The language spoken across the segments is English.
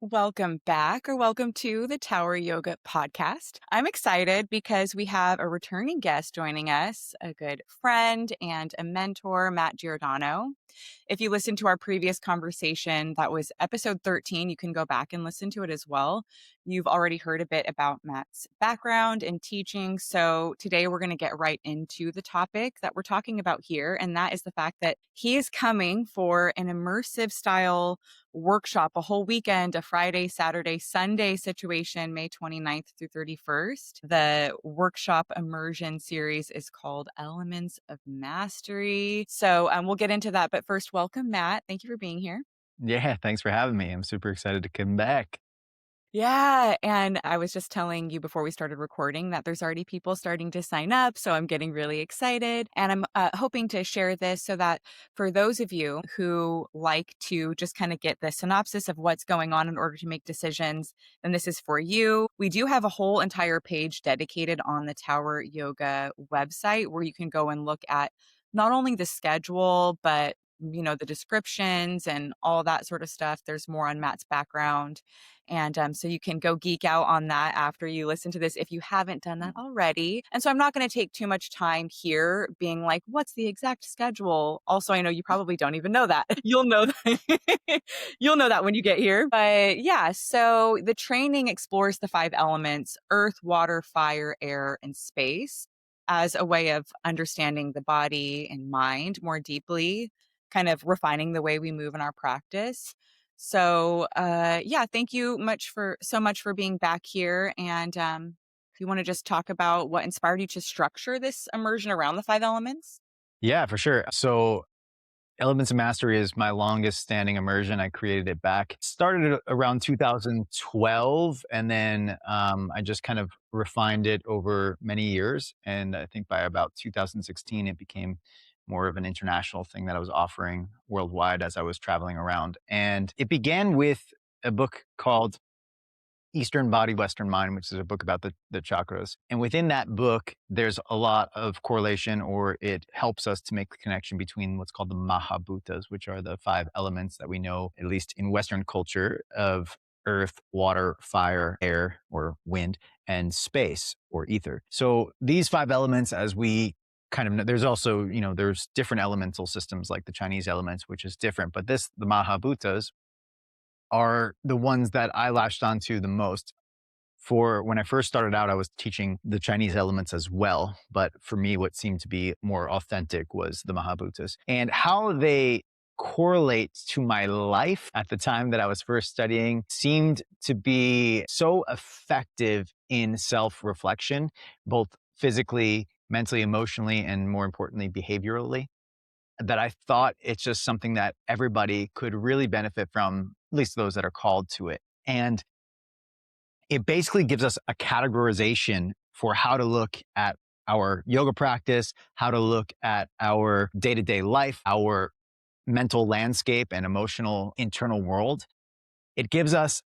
Welcome back or welcome to the Tower Yoga podcast. I'm excited because we have a returning guest joining us, a good friend and a mentor, Matt Giordano. If you listened to our previous conversation, that was episode 13, you can go back and listen to it as well. You've already heard a bit about Matt's background and teaching. So today we're going to get right into the topic that we're talking about here. And that is the fact that he is coming for an immersive style workshop, a whole weekend, a Friday, Saturday, Sunday situation, May 29th through 31st. The workshop immersion series is called Elements of Mastery. So we'll get into that. But first, welcome, Matt. Thank you for being here. Yeah, thanks for having me. I'm super excited to come back. Yeah. And I was just telling you before we started recording that there's already people starting to sign up. So I'm getting really excited. And I'm hoping to share this so that for those of you who like to just kind of get the synopsis of what's going on in order to make decisions, then this is for you. We do have a whole entire page dedicated on the Tower Yoga website where you can go and look at not only the schedule, but the descriptions and all that sort of stuff. There's more on Matt's background. And so you can go geek out on that after you listen to this if you haven't done that already. And so I'm not going to take too much time here being like, what's the exact schedule? Also, I know you probably don't even know that. You'll know that. You'll know that when you get here. But yeah, so the training explores the five elements: earth, water, fire, air, and space as a way of understanding the body and mind more deeply, kind of refining the way we move in our practice. So, yeah, thank you so much for being back here. And if you want to just talk about what inspired you to structure this immersion around the five elements. Yeah, for sure. So, Elements of Mastery is my longest standing immersion. I created it back, started it around 2012, and then I just kind of refined it over many years. And I think by about 2016, it became more of an international thing that I was offering worldwide as I was traveling around. And it began with a book called Eastern Body, Western Mind, which is a book about the chakras. And within that book, there's a lot of correlation, or it helps us to make the connection between what's called the Mahabhutas, which are the five elements that we know, at least in Western culture, of earth, water, fire, air, or wind, and space, or ether. So these five elements, as we kind of know, there's also, there's different elemental systems like the Chinese elements, which is different. But the Mahabhutas, are the ones that I latched onto the most. For when I first started out, I was teaching the Chinese elements as well. But for me, what seemed to be more authentic was the Mahabhutas and how they correlate to my life at the time that I was first studying seemed to be so effective in self reflection, both physically, mentally, emotionally, and more importantly, behaviorally, that I thought it's just something that everybody could really benefit from, at least those that are called to it. And it basically gives us a categorization for how to look at our yoga practice, how to look at our day to day life, our mental landscape and emotional internal world. It gives us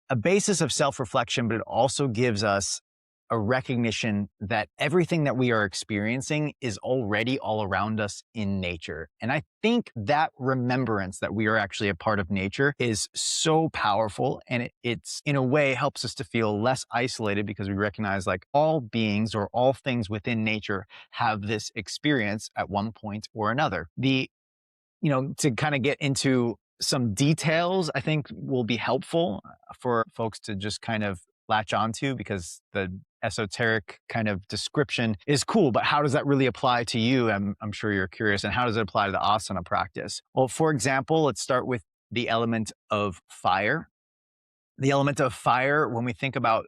a basis of self reflection, but it also gives us a recognition that everything that we are experiencing is already all around us in nature. And I think that remembrance that we are actually a part of nature is so powerful. And it's in a way helps us to feel less isolated because we recognize like all beings or all things within nature have this experience at one point or another. To kind of get into some details, I think will be helpful for folks to just kind of latch onto, because the esoteric kind of description is cool, but how does that really apply to you? I'm sure you're curious. And how does it apply to the asana practice? Well, for example, let's start with the element of fire. The element of fire, when we think about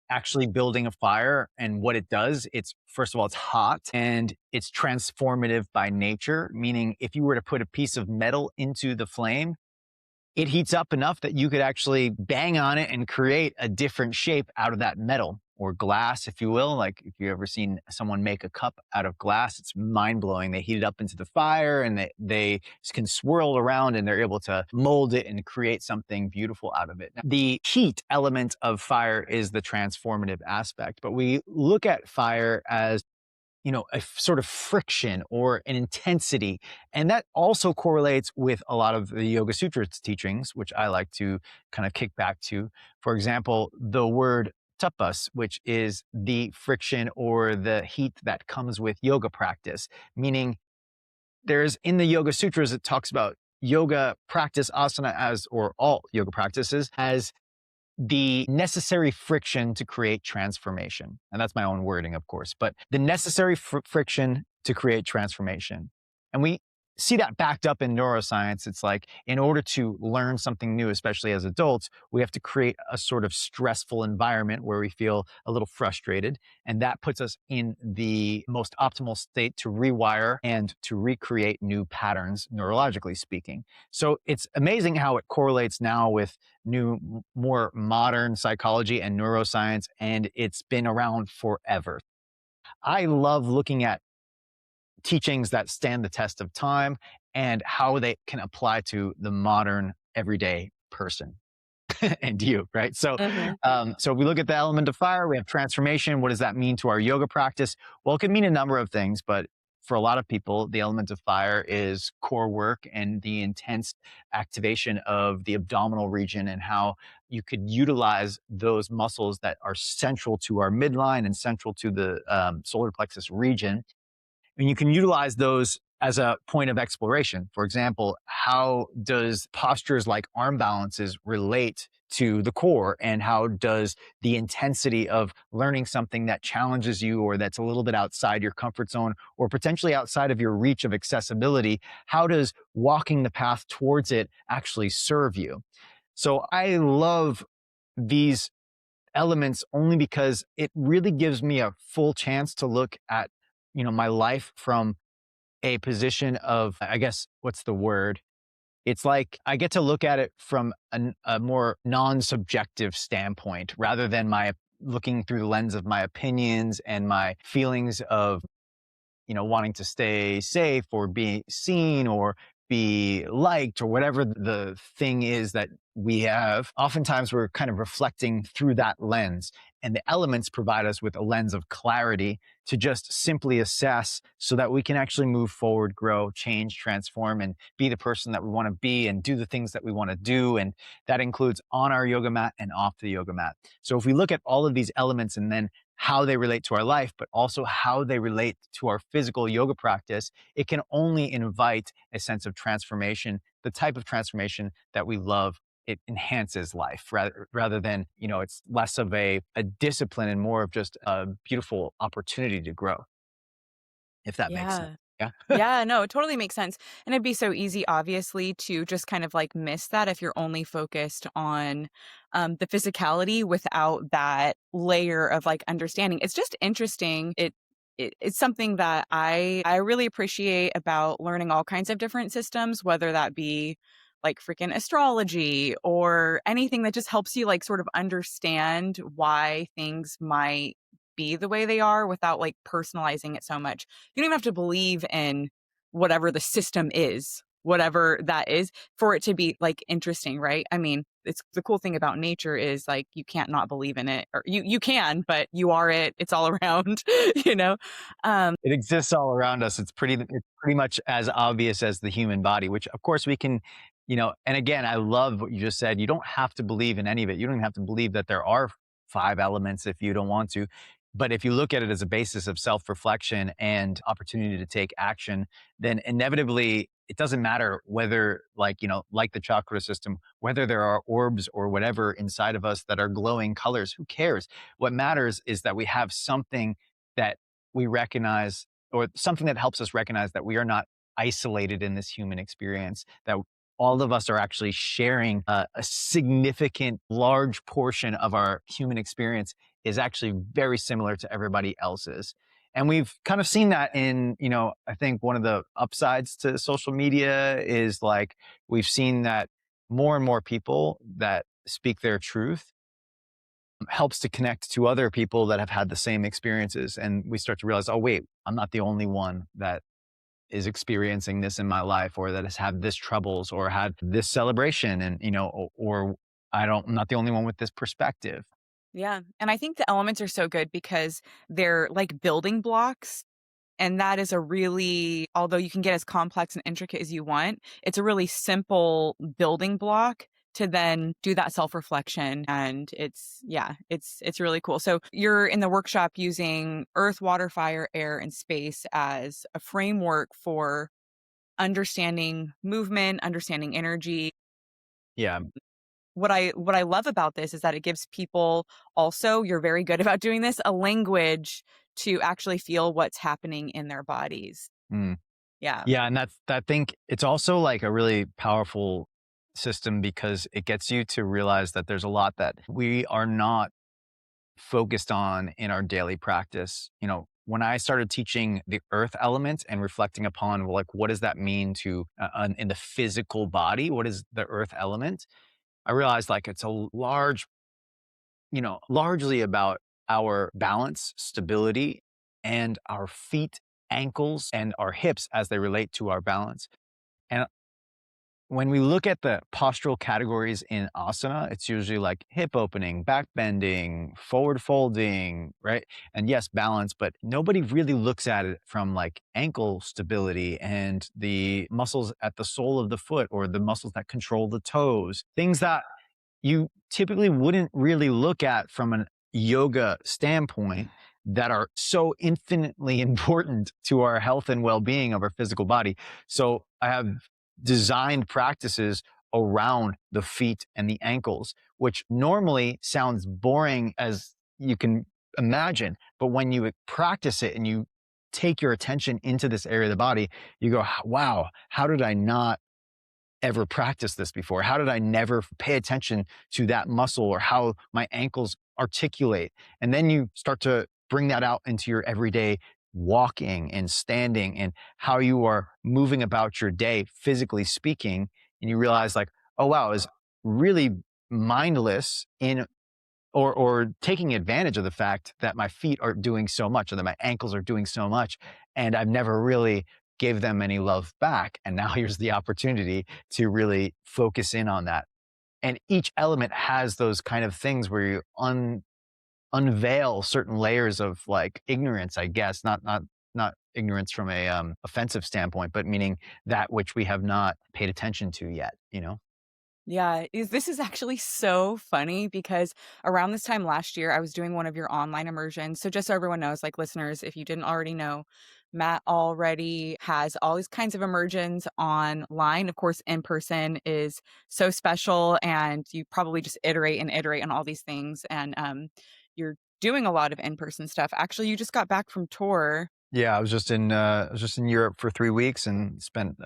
actually building a fire and what it does, it's first of all, it's hot and it's transformative by nature, meaning if you were to put a piece of metal into the flame, it heats up enough that you could actually bang on it and create a different shape out of that metal, or glass, if you will. Like if you ever seen someone make a cup out of glass, it's mind blowing. They heat it up into the fire and they can swirl around and they're able to mold it and create something beautiful out of it. Now, the heat element of fire is the transformative aspect, but we look at fire as sort of friction or an intensity. And that also correlates with a lot of the Yoga Sutras teachings, which I like to kind of kick back to. For example, the word tapas, which is the friction or the heat that comes with yoga practice, meaning there's in the Yoga Sutras, it talks about yoga practice, asana as, or all yoga practices as the necessary friction to create transformation. And that's my own wording, of course, but the necessary friction to create transformation. And we see that backed up in neuroscience. It's like in order to learn something new, especially as adults, we have to create a sort of stressful environment where we feel a little frustrated. And that puts us in the most optimal state to rewire and to recreate new patterns, neurologically speaking. So it's amazing how it correlates now with new, more modern psychology and neuroscience, and it's been around forever. I love looking at teachings that stand the test of time and how they can apply to the modern everyday person. And you, right? So, Mhm. so if we look at the element of fire, we have transformation. What does that mean to our yoga practice? Well, it can mean a number of things, but for a lot of people, the element of fire is core work and the intense activation of the abdominal region and how you could utilize those muscles that are central to our midline and central to the solar plexus region, and you can utilize those as a point of exploration. For example, how does postures like arm balances relate to the core? And how does the intensity of learning something that challenges you or that's a little bit outside your comfort zone or potentially outside of your reach of accessibility, how does walking the path towards it actually serve you? So I love these elements only because it really gives me a full chance to look at my life from a position of, I guess, what's the word, it's like I get to look at it from a more non-subjective standpoint rather than my looking through the lens of my opinions and my feelings of wanting to stay safe or be seen or be liked or whatever the thing is that we have. Oftentimes we're kind of reflecting through that lens. And the elements provide us with a lens of clarity to just simply assess so that we can actually move forward, grow, change, transform, and be the person that we want to be and do the things that we want to do. And that includes on our yoga mat and off the yoga mat. So if we look at all of these elements and then how they relate to our life, but also how they relate to our physical yoga practice, it can only invite a sense of transformation, the type of transformation that we love. It enhances life rather than, it's less of a discipline and more of just a beautiful opportunity to grow, if that makes sense. Yeah. Yeah. Yeah, no, it totally makes sense. And it'd be so easy, obviously, to just kind of like miss that if you're only focused on the physicality without that layer of like understanding. It's just interesting. It's something that I really appreciate about learning all kinds of different systems, whether that be like freaking astrology or anything that just helps you like sort of understand why things might be the way they are without like personalizing it so much. You don't even have to believe in whatever the system is, whatever that is, for it to be like interesting, right? I mean, it's the cool thing about nature is like you can't not believe in it, or you can, but you are it. It's all around, you know. It exists all around us. It's pretty much as obvious as the human body, which of course we can, and again, I love what you just said. You don't have to believe in any of it. You don't even have to believe that there are five elements if you don't want to. But if you look at it as a basis of self-reflection and opportunity to take action, then inevitably it doesn't matter whether like the chakra system, whether there are orbs or whatever inside of us that are glowing colors, who cares? What matters is that we have something that we recognize, or something that helps us recognize that we are not isolated in this human experience, that all of us are actually sharing a significant large portion of our human experience is actually very similar to everybody else's. And we've kind of seen that in, I think one of the upsides to social media is like we've seen that more and more people that speak their truth helps to connect to other people that have had the same experiences. And we start to realize, oh, wait, I'm not the only one that is experiencing this in my life or that has had this troubles or had this celebration. And, or I'm not the only one with this perspective. Yeah. And I think the elements are so good because they're like building blocks And that is a really, although you can get as complex and intricate as you want, it's a really simple building block to then do that self-reflection. And it's really cool. So you're in the workshop using earth, water, fire, air, and space as a framework for understanding movement, understanding energy. Yeah. What I love about this is that it gives people also, you're very good about doing this, a language to actually feel what's happening in their bodies. Mm. Yeah. Yeah, and that's I think it's also like a really powerful system because it gets you to realize that there's a lot that we are not focused on in our daily practice. You know, when I started teaching the earth element and reflecting upon, well, like, what does that mean to in the physical body? What is the earth element? I realized like it's a large, largely about our balance, stability, and our feet, ankles, and our hips as they relate to our balance. And when we look at the postural categories in asana, it's usually like hip opening, back bending, forward folding, right? And yes, balance, but nobody really looks at it from like ankle stability and the muscles at the sole of the foot or the muscles that control the toes, things that you typically wouldn't really look at from a yoga standpoint that are so infinitely important to our health and well-being of our physical body. So I have designed practices around the feet and the ankles, which normally sounds boring as you can imagine. But when you practice it and you take your attention into this area of the body, you go, wow, how did I not ever practiced this before? How did I never pay attention to that muscle or how my ankles articulate? And then you start to bring that out into your everyday walking and standing and how you are moving about your day, physically speaking. And you realize, like, oh, wow, is really mindless in or taking advantage of the fact that my feet are doing so much or that my ankles are doing so much and I've never really gave them any love back, and now here's the opportunity to really focus in on that. And each element has those kind of things where you unveil certain layers of like ignorance, I guess, not ignorance from a offensive standpoint, but meaning that which we have not paid attention to yet, you know. Yeah, this is actually so funny because around this time last year, I was doing one of your online immersions. So just so everyone knows, like listeners, if you didn't already know, Matt already has all these kinds of immersions online. Of course, in person is so special, and you probably just iterate and iterate on all these things. And you're doing a lot of in person stuff. Actually, you just got back from tour. Yeah, I was just in Europe for 3 weeks and spent,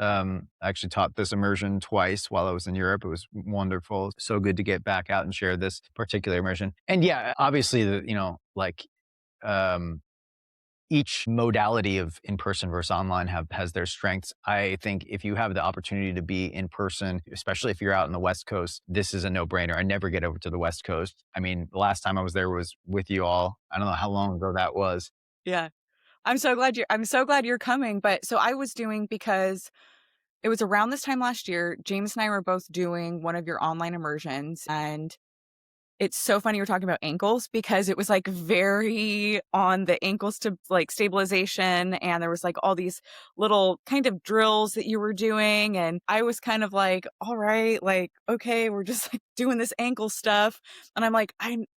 actually taught this immersion twice while I was in Europe. It was wonderful. So good to get back out and share this particular immersion. And yeah, obviously um, each modality of in-person versus online has their strengths. I think if you have the opportunity to be in person, especially if you're out on the West Coast, this is a no-brainer. I never get over to the West Coast. I mean, the last time I was there was with you all. I don't know how long ago that was. Yeah. I'm so glad you're coming. But so I was doing, because it was around this time last year, James and I were both doing one of your online immersions, and it's so funny we're talking about ankles because it was like very on the ankles to like stabilization, and there was like all these little kind of drills that you were doing, and I was kind of like, all right, like, okay, we're just like doing this ankle stuff, and I'm like,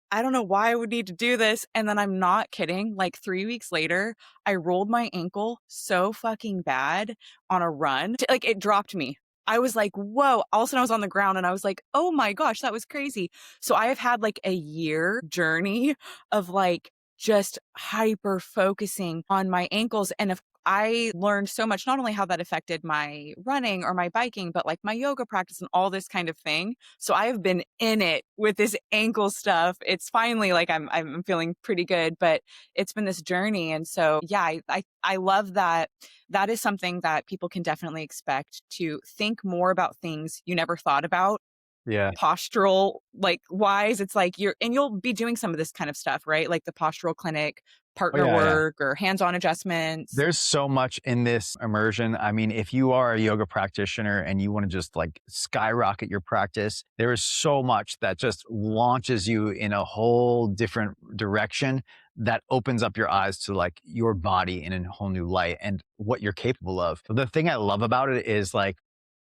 I don't know why I would need to do this. And then I'm not kidding. Like 3 weeks later, I rolled my ankle so fucking bad on a run. Like it dropped me. I was like, whoa. All of a sudden I was on the ground and I was like, oh my gosh, that was crazy. So I have had like a year journey of like just hyper focusing on my ankles. And if I learned so much, not only how that affected my running or my biking, but like my yoga practice and all this kind of thing. So I have been in it with this ankle stuff. It's finally like I'm feeling pretty good, but it's been this journey. And so yeah, I love that. That is something that people can definitely expect, to think more about things you never thought about Yeah. postural like wise. It's like you'll be doing some of this kind of stuff, right? Like the postural clinic, Oh, partner yeah, yeah. work, or hands-on adjustments. There's so much in this immersion. I mean, if you are a yoga practitioner and you want to just like skyrocket your practice, there is so much that just launches you in a whole different direction that opens up your eyes to like your body in a whole new light and what you're capable of. The thing I love about it is like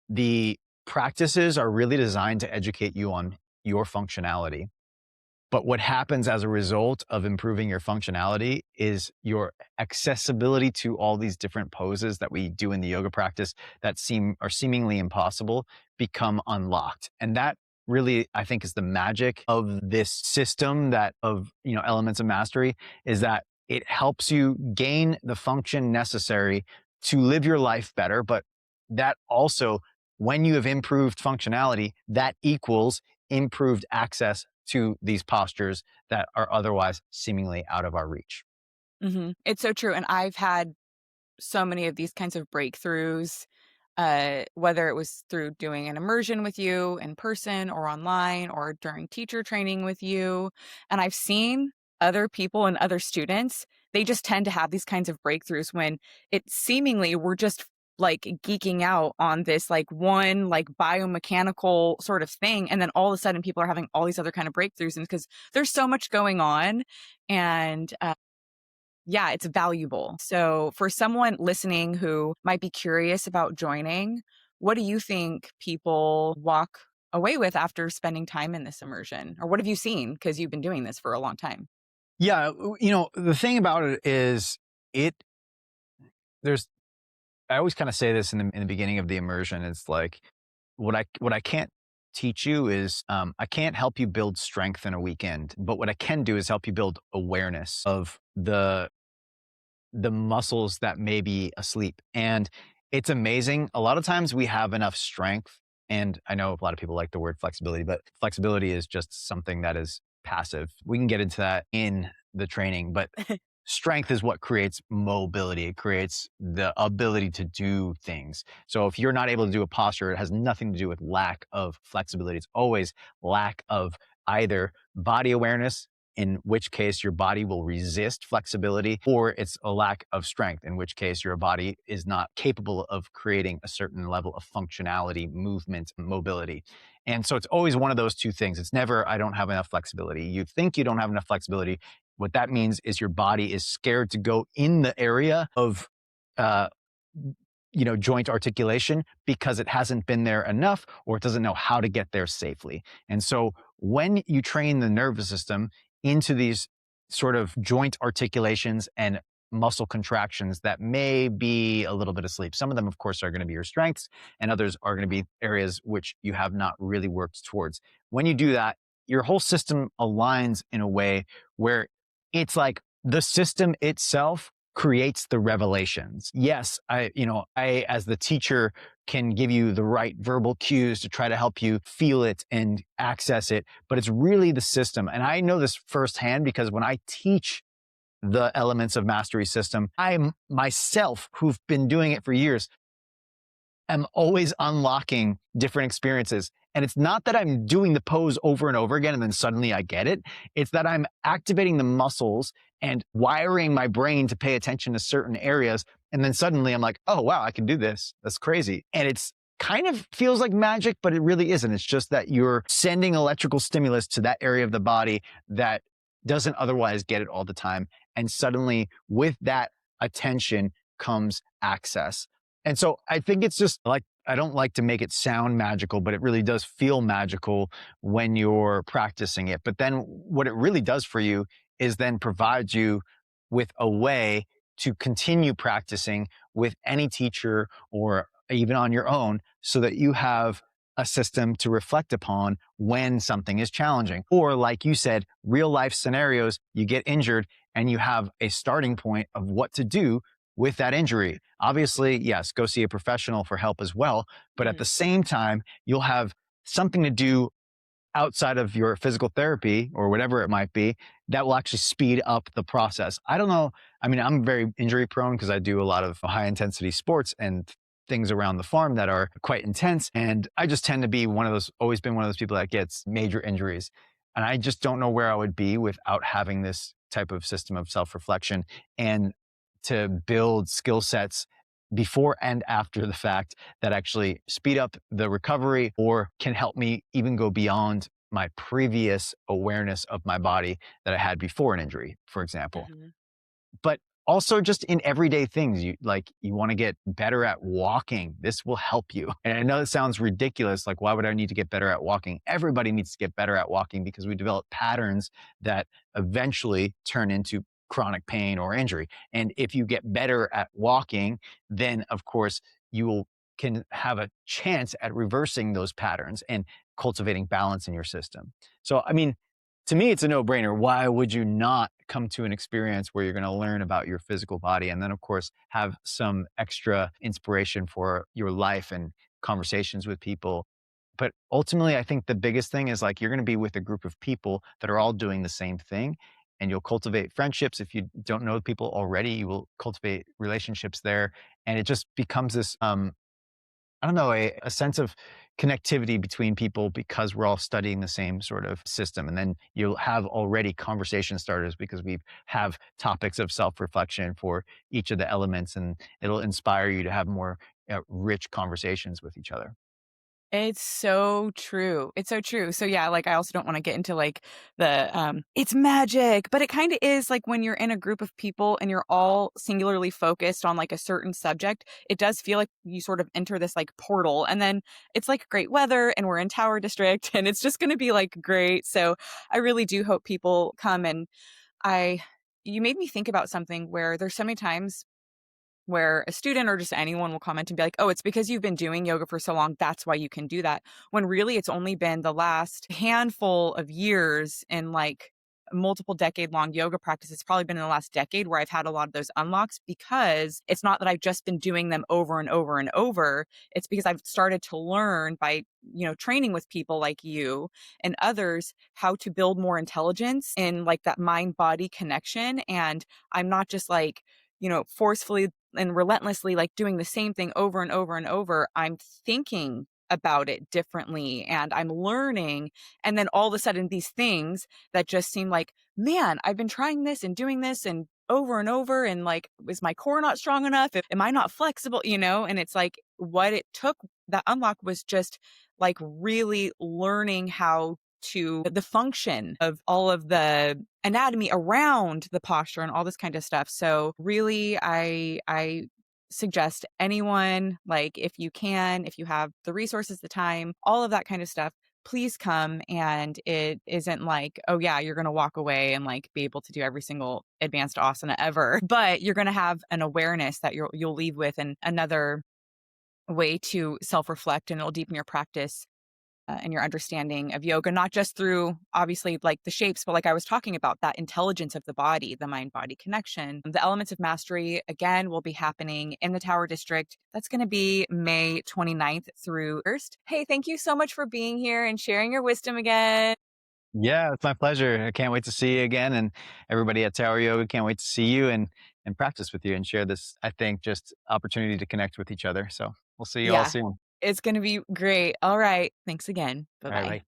the practices are really designed to educate you on your functionality. But what happens as a result of improving your functionality is your accessibility to all these different poses that we do in the yoga practice that are seemingly impossible become unlocked. And that really, I think, is the magic of this system that of, elements of mastery, is that it helps you gain the function necessary to live your life better. But that also, when you have improved functionality, that equals improved access to these postures that are otherwise seemingly out of our reach. It's so true, and I've had so many of these kinds of breakthroughs, whether it was through doing an immersion with you in person or online or during teacher training with you. And I've seen other people and other students, they just tend to have these kinds of breakthroughs when it seemingly we're just like geeking out on this like one like biomechanical sort of thing. And then all of a sudden people are having all these other kind of breakthroughs. And because there's so much going on and yeah, it's valuable. So, for someone listening who might be curious about joining, what do you think people walk away with after spending time in this immersion? Or what have you seen? Because you've been doing this for a long time. Yeah, the thing about it is it there's I always kind of say this in the beginning of the immersion. It's like what I can't teach you is I can't help you build strength in a weekend, but what I can do is help you build awareness of the muscles that may be asleep. And it's amazing. A lot of times we have enough strength. And I know a lot of people like the word flexibility, but flexibility is just something that is passive. We can get into that in the training, but strength is what creates mobility. It creates the ability to do things. So if you're not able to do a posture, it has nothing to do with lack of flexibility. It's always lack of either body awareness, in which case your body will resist flexibility, or it's a lack of strength, in which case your body is not capable of creating a certain level of functionality, movement, mobility. And so it's always one of those two things. It's never, I don't have enough flexibility. You think you don't have enough flexibility. What that means is your body is scared to go in the area of, uh, joint articulation because it hasn't been there enough or it doesn't know how to get there safely. And so when you train the nervous system into these sort of joint articulations and muscle contractions that may be a little bit asleep. Some of them, of course, are going to be your strengths, and others are going to be areas which you have not really worked towards. When you do that, your whole system aligns in a way where it's like the system itself creates the revelations. Yes, I as the teacher can give you the right verbal cues to try to help you feel it and access it, but it's really the system. And I know this firsthand because when I teach the elements of mastery system, I myself, who've been doing it for years, am always unlocking different experiences. And it's not that I'm doing the pose over and over again and then suddenly I get it. It's that I'm activating the muscles and wiring my brain to pay attention to certain areas. And then suddenly I'm like, oh, wow, I can do this. That's crazy. And it's kind of feels like magic, but it really isn't. It's just that you're sending electrical stimulus to that area of the body that doesn't otherwise get it all the time. And suddenly with that attention comes access. And so I think it's just like, I don't like to make it sound magical, but it really does feel magical when you're practicing it. But then what it really does for you is then provides you with a way to continue practicing with any teacher or even on your own so that you have a system to reflect upon when something is challenging. Or like you said, real life scenarios, you get injured and you have a starting point of what to do with that injury. Obviously, yes, go see a professional for help as well. But at the same time, you'll have something to do outside of your physical therapy or whatever it might be that will actually speed up the process. I don't know. I mean, I'm very injury prone because I do a lot of high intensity sports and things around the farm that are quite intense. And I just tend to be always been one of those people that gets major injuries. And I just don't know where I would be without having this type of system of self reflection and to build skill sets before and after the fact that actually speed up the recovery or can help me even go beyond my previous awareness of my body that I had before an injury, for example. Mhm. But also just in everyday things, you want to get better at walking. This will help you. And I know it sounds ridiculous. Like, why would I need to get better at walking? Everybody needs to get better at walking because we develop patterns that eventually turn into chronic pain or injury. And if you get better at walking, then of course you will can have a chance at reversing those patterns and cultivating balance in your system. So, I mean, to me, it's a no brainer. Why would you not come to an experience where you're going to learn about your physical body and then, of course, have some extra inspiration for your life and conversations with people? But ultimately, I think the biggest thing is like you're going to be with a group of people that are all doing the same thing. And you'll cultivate friendships. If you don't know people already, you will cultivate relationships there. And it just becomes this I don't know, a sense of connectivity between people because we're all studying the same sort of system. And then you'll have already conversation starters because we have topics of self reflection for each of the elements, and it'll inspire you to have more rich conversations with each other. It's so true. It's so true. So yeah, like I also don't want to get into like the it's magic, but it kind of is like when you're in a group of people and you're all singularly focused on like a certain subject, it does feel like you sort of enter this like portal and then it's like great weather and we're in Tower District and it's just going to be like great. So I really do hope people come and I you made me think about something where there's so many times where a student or just anyone will comment and be like, "Oh, it's because you've been doing yoga for so long, that's why you can do that." When really it's only been the last handful of years in like multiple decade-long yoga practice. It's probably been in the last decade where I've had a lot of those unlocks because it's not that I've just been doing them over and over and over. It's because I've started to learn by, training with people like you and others how to build more intelligence in like that mind-body connection. And I'm not just like, forcefully and relentlessly like doing the same thing over and over and over. I'm thinking about it differently and I'm learning. And then all of a sudden, these things that just seem like, man, I've been trying this and doing this and over. And like, is my core not strong enough? Am I not flexible? And it's like what it took that unlock was just like really learning how to the function of all of the anatomy around the posture and all this kind of stuff. So really I suggest anyone like if you can, if you have the resources, the time, all of that kind of stuff, please come and it isn't like, oh yeah, you're going to walk away and like be able to do every single advanced asana ever, but you're going to have an awareness that you'll leave with and another way to self-reflect and it'll deepen your practice and your understanding of yoga, not just through obviously like the shapes, but like I was talking about, that intelligence of the body, the mind body connection. The elements of mastery, again, will be happening in the Tower District. That's going to be May 29th through 1st. Hey, thank you so much for being here and sharing your wisdom again. Yeah, it's my pleasure. I can't wait to see you again. And everybody at Tower Yoga can't wait to see you and practice with you and share this, I think, just opportunity to connect with each other. So we'll see you all Yeah, soon. it's going to be great. All right. Thanks again. Bye All right, bye. bye.